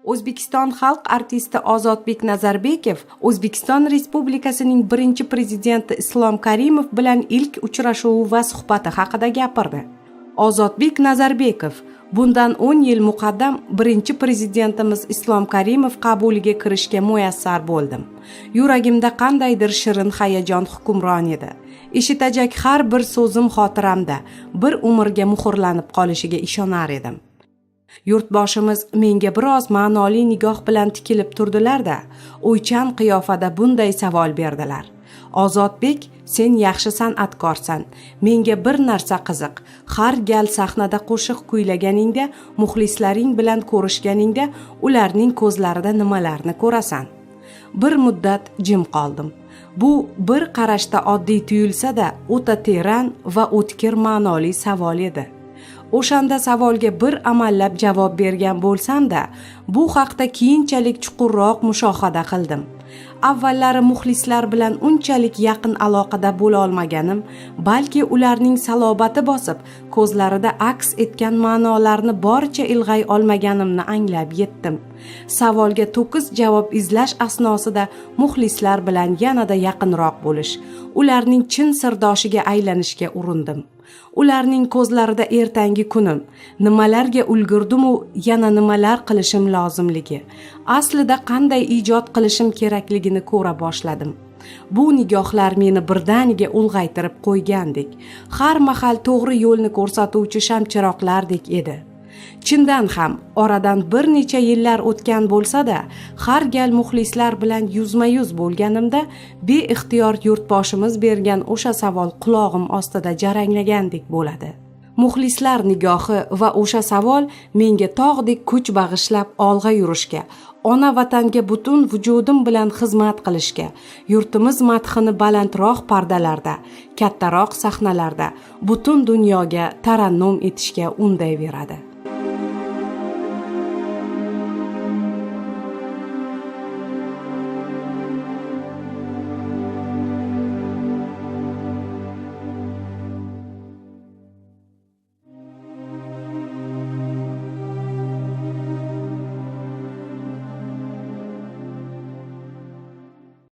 O'zbekiston xalq artisti Ozodbek Nazarbekov O'zbekiston Respublikasining birinchi prezidenti Islom Karimov bilan ilk uchrashuvi va suhbati haqida gapirdi. Ozodbek Nazarbekov bundan 10 yil muqaddam birinchi prezidentimiz Islom Karimov qabuliga kirishga muyassar bo'ldim. Yuragimda qandaydir shirin hayajon hukmron edi. Eshitajak har bir so'zim xotiramda bir umrga muhrlanib qolishiga ishonar edim. Yurtboshimiz menga biroz ma'noli nigoh bilan tikilib turdilar-da, o'ychan qiyofada bunday savol berdilar. Ozodbek, sen yaxshi san'atkorsan. Menga bir narsa qiziq. Har gal sahnada qo'shiq kuylaganingda, muxlislaring bilan ko'rishganingda, ularning ko'zlarida nimalarni ko'rasan? Bir muddat jim qoldim. Bu bir qarashda oddiy tuyulsa-da, o'ta teran va o'tkir ma'noli savol edi. O'shanda savolga bir amallab javob bergan bo'lsam-da, bu haqda keyinchalik chuqurroq mushohada qildim. Avvallari muxlislar bilan unchalik yaqin aloqada bo'la olmaganim, balki ularning salobati bosib, ko'zlarida aks etgan ma'nolarni boricha ilg'ay olmaganimni anglab yetdim. Savolga to'kis javob izlash asnosida muxlislar bilan yanada yaqinroq bo'lish, ularning chin sirdoshiga aylanishga urindim. Ularning ko'zlarida ertangi kunim, nimalarga ulgurdim u yana nimalar qilishim lozimligi, aslida qanday ijod qilishim kerakligini ko'ra boshladim. Bu nigohlar meni birdaniga ulg'aytirib qo'ygandek, har mahal to'g'ri yo'lni ko'rsatuvchi shamchiroqlardek edi. Chindan ham oradan bir necha yillar o'tgan bo'lsa-da, har gal muxlislar bilan yuzma-yuz bo'lganimda beixtiyor yurtboshimiz bergan o'sha savol qulog'im ostida jaranglagandek bo'ladi. Muxlislar nigohi va o'sha savol menga tog'dek kuch bag'ishlab olg'a yurishga, ona vatanga butun vujudim bilan xizmat qilishga, yurtimiz madhini balandroq pardalarda, kattaroq sahnalarda, butun dunyoga tarannum etishga undayveradi.